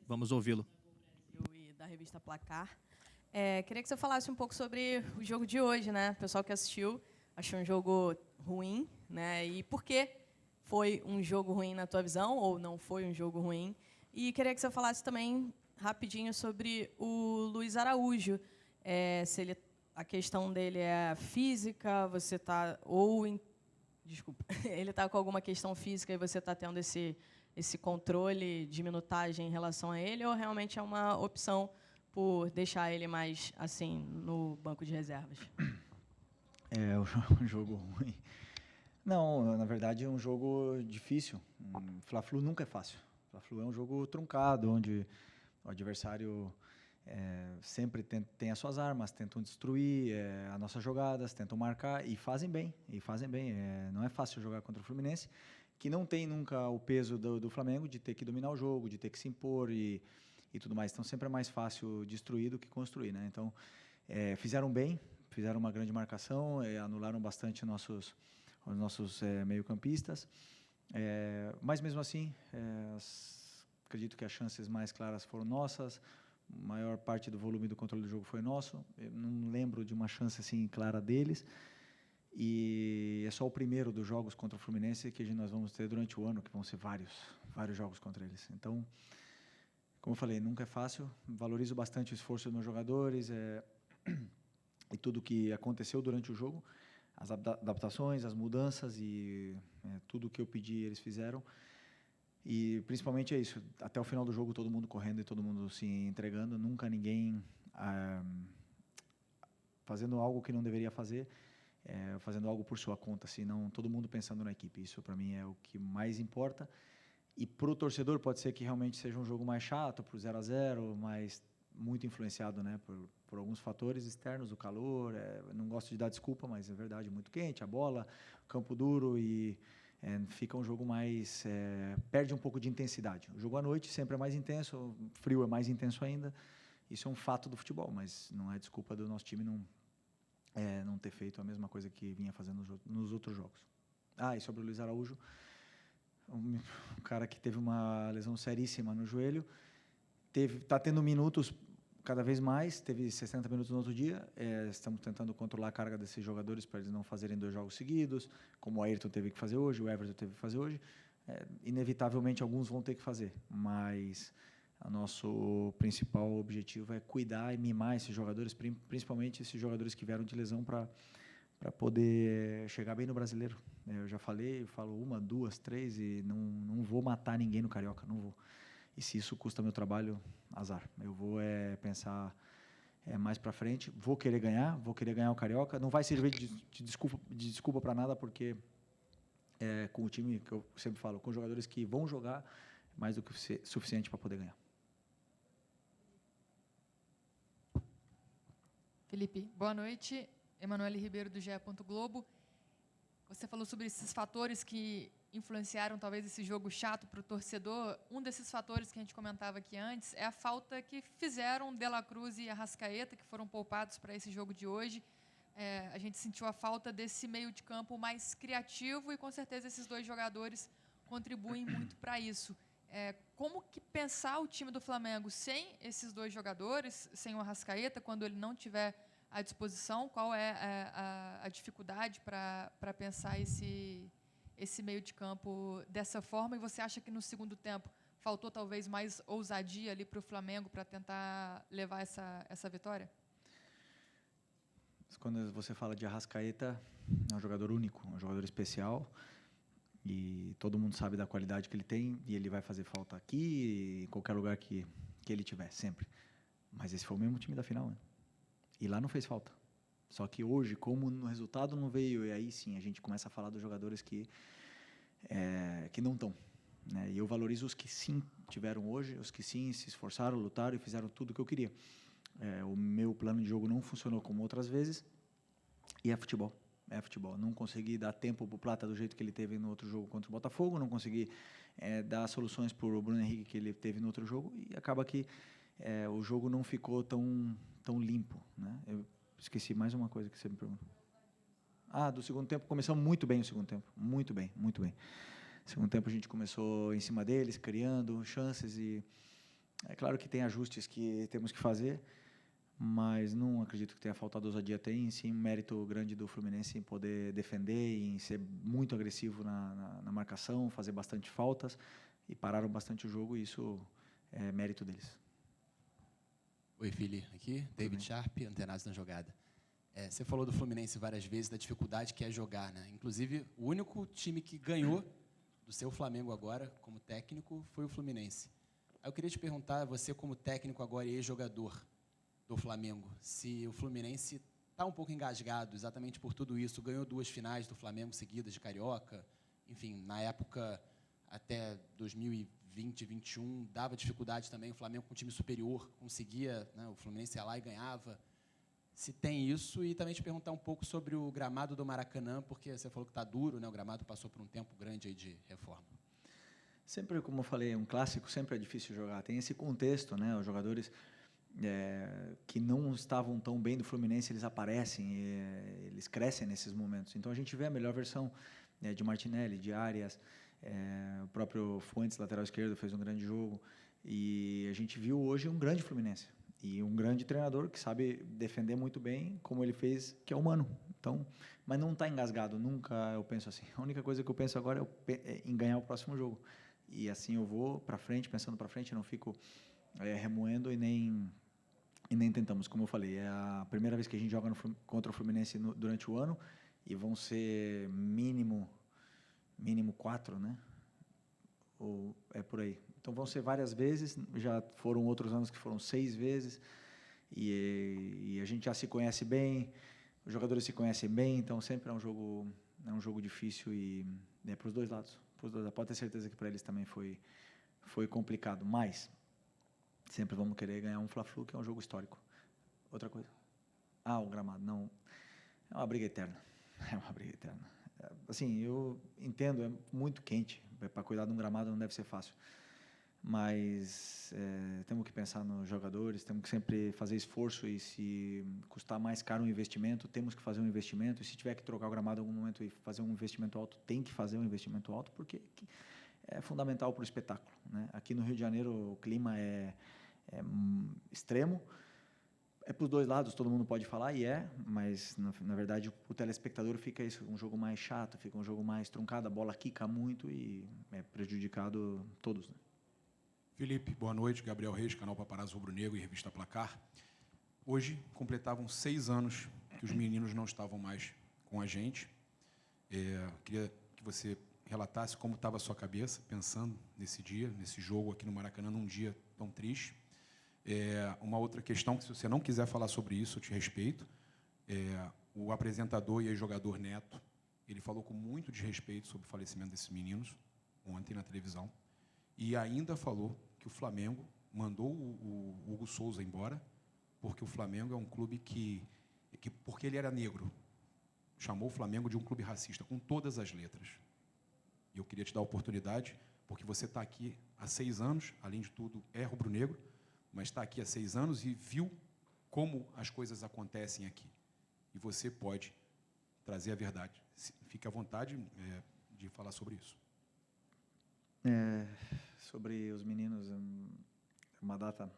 Vamos ouvi-lo. E da revista Placar. Queria que você falasse um pouco sobre o jogo de hoje, né? O pessoal que assistiu achou um jogo ruim, né? E por que foi um jogo ruim na tua visão, ou não foi um jogo ruim? E queria que você falasse também rapidinho sobre o Luiz Araújo. Se ele, a questão dele é física, você está desculpa, ele está com alguma questão física e você está tendo esse controle de minutagem em relação a ele, ou realmente é uma opção por deixar ele mais assim no banco de reservas? É um jogo ruim. Não, na verdade é um jogo difícil. Fla-Flu nunca é fácil. Fla-Flu é um jogo truncado, onde o adversário sempre tem as suas armas, tentam destruir as nossas jogadas, tentam marcar e fazem bem. Não é fácil jogar contra o Fluminense, que não tem nunca o peso do Flamengo de ter que dominar o jogo, de ter que se impor e tudo mais. Então sempre é mais fácil destruir do que construir, né? Então fizeram bem, fizeram uma grande marcação, anularam bastante os nossos meio-campistas. Mas mesmo assim, acredito que as chances mais claras foram nossas. A maior parte do volume do controle do jogo foi nosso. Eu não lembro de uma chance assim clara deles. E é só o primeiro dos jogos contra o Fluminense que nós vamos ter durante o ano, que vão ser vários jogos contra eles. Então, como eu falei, nunca é fácil. Valorizo bastante o esforço dos meus jogadores e tudo que aconteceu durante o jogo, as adaptações, as mudanças e tudo que eu pedi eles fizeram. E principalmente é isso, até o final do jogo todo mundo correndo e todo mundo se entregando, nunca ninguém fazendo algo que não deveria fazer, fazendo algo por sua conta, senão todo mundo pensando na equipe. Isso para mim é o que mais importa. E para o torcedor pode ser que realmente seja um jogo mais chato, por 0-0, mas muito influenciado, né, por alguns fatores externos, o calor, não gosto de dar desculpa, mas é verdade, muito quente, a bola, campo duro e fica um jogo mais... perde um pouco de intensidade. O jogo à noite sempre é mais intenso, o frio é mais intenso ainda. Isso é um fato do futebol, mas não é desculpa do nosso time não ter feito a mesma coisa que vinha fazendo nos outros jogos. E sobre o Luiz Araújo, um cara que teve uma lesão seríssima no joelho, está tendo minutos cada vez mais, teve 60 minutos no outro dia. Estamos tentando controlar a carga desses jogadores para eles não fazerem 2 jogos seguidos, como o Ayrton teve que fazer hoje, o Everton teve que fazer hoje. Inevitavelmente, alguns vão ter que fazer, mas o nosso principal objetivo é cuidar e mimar esses jogadores, principalmente esses jogadores que vieram de lesão, para poder chegar bem no Brasileiro. Eu já falei, eu falo 1, 2, 3 e não vou matar ninguém no Carioca, não vou. E se isso custa meu trabalho, azar. Eu vou pensar mais para frente. Vou querer ganhar o Carioca. Não vai servir de desculpa para nada, porque com o time, que eu sempre falo, com jogadores que vão jogar, mais do que suficiente para poder ganhar. Felipe, boa noite. Emanuele Ribeiro, do GE. Globo. Você falou sobre esses fatores que influenciaram talvez esse jogo chato para o torcedor. Um desses fatores que a gente comentava aqui antes é a falta que fizeram De La Cruz e Arrascaeta, que foram poupados para esse jogo de hoje. A gente sentiu a falta desse meio de campo mais criativo e, com certeza, esses 2 jogadores contribuem muito para isso. Como que pensar o time do Flamengo sem esses 2 jogadores, sem o Arrascaeta, quando ele não tiver à disposição? Qual é a dificuldade para pensar esse meio de campo dessa forma? E você acha que no segundo tempo faltou talvez mais ousadia ali para o Flamengo para tentar levar essa vitória? Quando você fala de Arrascaeta, é um jogador único, um jogador especial, e todo mundo sabe da qualidade que ele tem, e ele vai fazer falta aqui, em qualquer lugar que ele tiver, sempre. Mas esse foi o mesmo time da final, né? E lá não fez falta. Só que hoje, como o resultado não veio, e aí sim a gente começa a falar dos jogadores que não estão, né? E eu valorizo os que sim tiveram hoje, os que sim se esforçaram, lutaram e fizeram tudo o que eu queria. O meu plano de jogo não funcionou como outras vezes, e é futebol. Não consegui dar tempo para o Plata do jeito que ele teve no outro jogo contra o Botafogo, não consegui dar soluções para o Bruno Henrique que ele teve no outro jogo, e acaba que o jogo não ficou tão limpo, né? Eu esqueci mais uma coisa que você me perguntou. Do segundo tempo, começamos muito bem o segundo tempo, muito bem. No segundo tempo a gente começou em cima deles, criando chances, e É claro que tem ajustes que temos que fazer, mas não acredito que tenha faltado ousadia. Tem sim um mérito grande do Fluminense em poder defender, em ser muito agressivo na marcação, fazer bastante faltas, e pararam bastante o jogo, e isso é mérito deles. Oi, Fili, aqui, David Sharp, Antenados na Jogada. Você falou do Fluminense várias vezes, da dificuldade que é jogar, né? Inclusive, o único time que ganhou do seu Flamengo agora, como técnico, foi o Fluminense. Aí eu queria te perguntar, você como técnico agora e ex-jogador do Flamengo, se o Fluminense está um pouco engasgado exatamente por tudo isso, ganhou 2 finais do Flamengo seguidas de Carioca, enfim, na época até 2020, 2021, dava dificuldade também, o Flamengo com um time superior conseguia, né, o Fluminense ia lá e ganhava. Se tem isso, e também te perguntar um pouco sobre o gramado do Maracanã, porque você falou que está duro, né, o gramado passou por um tempo grande aí de reforma. Sempre, como eu falei, um clássico sempre é difícil jogar. Tem esse contexto, né? Os jogadores que não estavam tão bem do Fluminense, eles aparecem, eles crescem nesses momentos. Então a gente vê a melhor versão de Martinelli, de Arias, o próprio Fuentes, lateral esquerdo, fez um grande jogo. E a gente viu hoje um grande Fluminense e um grande treinador que sabe defender muito bem, como ele fez, que é o Mano. Então, mas não está engasgado, nunca eu penso assim. A única coisa que eu penso agora é em ganhar o próximo jogo. E assim eu vou para frente, pensando para frente, eu não fico remoendo e nem tentamos. Como eu falei, é a primeira vez que a gente joga contra o Fluminense durante o ano, e vão ser mínimo 4, né? Ou é por aí. Então vão ser várias vezes, já foram outros anos que foram 6 vezes, e a gente já se conhece bem, os jogadores se conhecem bem, então sempre é um jogo difícil, e para os dois lados. Pode ter certeza que para eles também foi complicado, mas sempre vamos querer ganhar um Fla-Flu, que é um jogo histórico. Outra coisa? O gramado. Não, é uma briga eterna. É uma briga eterna. Assim, eu entendo, é muito quente. Para cuidar de um gramado não deve ser fácil. Mas temos que pensar nos jogadores, temos que sempre fazer esforço, e se custar mais caro um investimento, temos que fazer um investimento. E se tiver que trocar o gramado em algum momento e fazer um investimento alto, tem que fazer um investimento alto, porque é fundamental para o espetáculo, né? Aqui no Rio de Janeiro o clima é extremo, é para os dois lados, todo mundo pode falar, mas na verdade o telespectador fica um jogo mais chato, fica um jogo mais truncado, a bola quica muito e é prejudicado todos, né? Felipe, boa noite. Gabriel Reis, canal Paparazzo Rubro Negro e Revista Placar. Hoje completavam 6 anos que os meninos não estavam mais com a gente. Queria que você relatasse como estava a sua cabeça pensando nesse dia, nesse jogo aqui no Maracanã, num dia tão triste. Uma outra questão, que se você não quiser falar sobre isso, eu te respeito. O apresentador e ex-jogador Neto, ele falou com muito desrespeito sobre o falecimento desses meninos ontem na televisão, e ainda falou que o Flamengo mandou o Hugo Souza embora porque o Flamengo é um clube porque ele era negro, chamou o Flamengo de um clube racista, com todas as letras. E eu queria te dar a oportunidade, porque você está aqui há 6 anos, além de tudo, é rubro-negro, mas está aqui há 6 anos e viu como as coisas acontecem aqui. E você pode trazer a verdade. Fique à vontade de falar sobre isso. Sobre os meninos, é uma data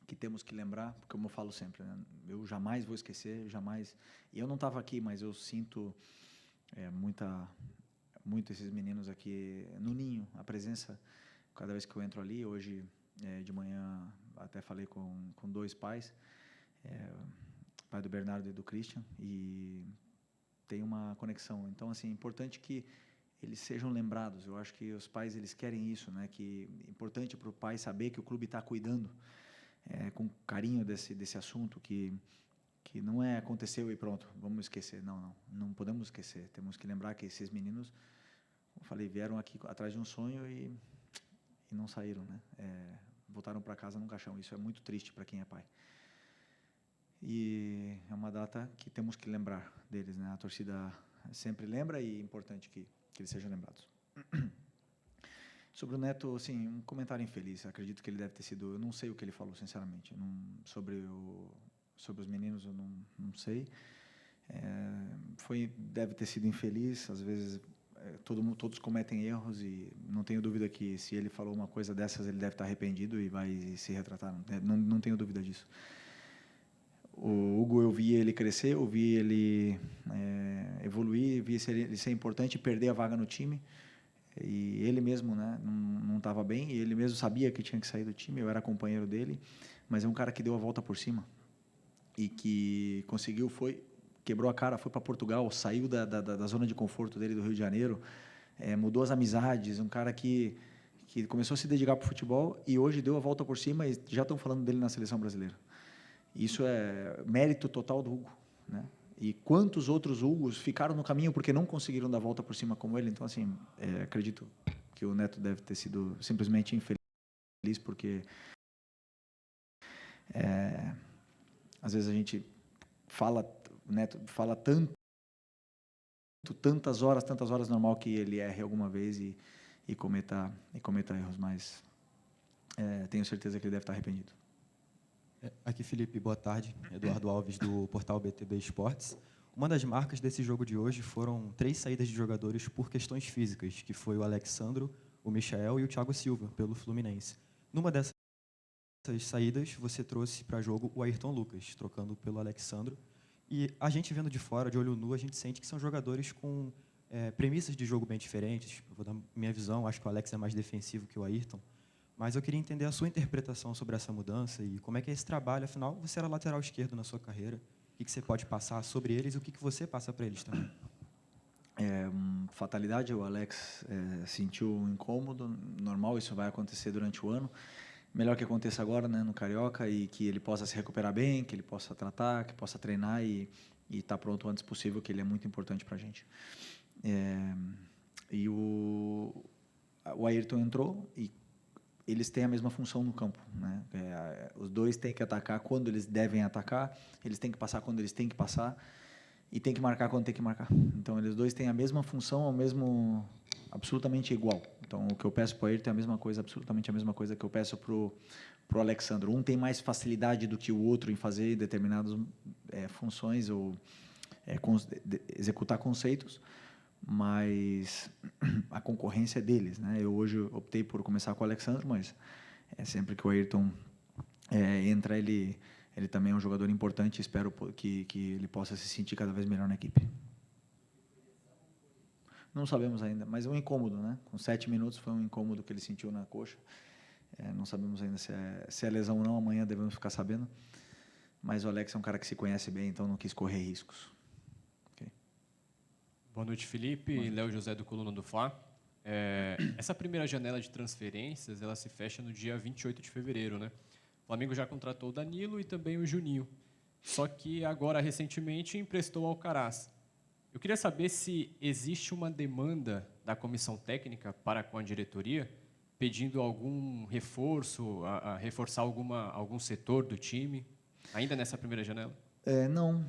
que temos que lembrar, porque como eu falo sempre, né? Eu jamais vou esquecer, jamais. E eu não estava aqui, mas eu sinto muito esses meninos aqui no ninho, a presença, cada vez que eu entro ali. Hoje de manhã até falei com 2 pais, pai do Bernardo e do Christian, e tem uma conexão. Então, assim, é importante que eles sejam lembrados. Eu acho que os pais, eles querem isso, né? Que é importante para o pai saber que o clube está cuidando com carinho desse assunto, que não aconteceu e pronto, vamos esquecer. Não podemos esquecer. Temos que lembrar que esses meninos, como eu falei, vieram aqui atrás de um sonho e não saíram, né? Voltaram para casa num caixão. Isso é muito triste para quem é pai. E é uma data que temos que lembrar deles, né? A torcida sempre lembra, e é importante que eles sejam lembrados. Sobre o Neto, assim, um comentário infeliz. Acredito que ele deve ter sido... Eu não sei o que ele falou, sinceramente. Sobre os meninos, eu não sei. Deve ter sido infeliz. Às vezes, todos cometem erros e não tenho dúvida que se ele falou uma coisa dessas, ele deve estar arrependido e vai se retratar. Não tenho dúvida disso. O Hugo, eu vi ele crescer, eu vi ele evoluir, vi ele ser importante e perder a vaga no time. E ele mesmo, né, não estava bem, e ele mesmo sabia que tinha que sair do time, eu era companheiro dele, mas é um cara que deu a volta por cima e que conseguiu, quebrou a cara, foi para Portugal, saiu da zona de conforto dele do Rio de Janeiro, mudou as amizades, um cara que começou a se dedicar para o futebol e hoje deu a volta por cima e já estão falando dele na seleção brasileira. Isso é mérito total do Hugo, né? E quantos outros Hugos ficaram no caminho porque não conseguiram dar a volta por cima como ele. Então, assim, acredito que o Neto deve ter sido simplesmente infeliz porque às vezes a gente o Neto fala tantas horas normal que ele erre alguma vez e cometa erros, mas tenho certeza que ele deve estar arrependido. Aqui, Felipe, boa tarde. Eduardo Alves, do portal BTB Esportes. Uma das marcas desse jogo de hoje foram 3 saídas de jogadores por questões físicas, que foi o Alexandro, o Michael e o Thiago Silva, pelo Fluminense. Numa dessas saídas, você trouxe para jogo o Ayrton Lucas, trocando pelo Alexandro. E a gente vendo de fora, de olho nu, a gente sente que são jogadores com premissas de jogo bem diferentes. Eu vou dar minha visão, acho que o Alex é mais defensivo que o Ayrton. Mas eu queria entender a sua interpretação sobre essa mudança e como é que é esse trabalho. Afinal, você era lateral esquerdo na sua carreira. O que você pode passar sobre eles e o que você passa para eles também? Fatalidade, o Alex sentiu um incômodo. Normal, isso vai acontecer durante o ano. Melhor que aconteça agora, né, no Carioca, e que ele possa se recuperar bem, que ele possa tratar, que possa treinar e estar pronto o antes possível, que ele é muito importante para a gente. E o Ayrton entrou e eles têm a mesma função no campo, né? Os dois têm que atacar quando eles devem atacar, eles têm que passar quando eles têm que passar e têm que marcar quando tem que marcar. Então, eles dois têm a mesma função, absolutamente igual. Então, o que eu peço para o Ayrton é a mesma coisa, absolutamente a mesma coisa que eu peço para o Alexandro. Um tem mais facilidade do que o outro em fazer determinadas funções ou executar conceitos, mas a concorrência é deles, né? Eu hoje optei por começar com o Alexandre, mas sempre que o Ayrton entra, ele também é um jogador importante e espero que ele possa se sentir cada vez melhor na equipe. Não sabemos ainda, mas é um incômodo, né? Com 7 minutos foi um incômodo que ele sentiu na coxa. Não sabemos ainda se é lesão ou não, amanhã devemos ficar sabendo. Mas o Alex é um cara que se conhece bem, então não quis correr riscos. Boa noite, Felipe. Léo José, do Coluna do Fla. Essa primeira janela de transferências, ela se fecha no dia 28 de fevereiro, né? O Flamengo já contratou o Danilo e também o Juninho. Só que agora, recentemente, emprestou o Alcaraz. Eu queria saber se existe uma demanda da comissão técnica para com a diretoria, pedindo algum reforço, a reforçar algum setor do time, ainda nessa primeira janela? Não.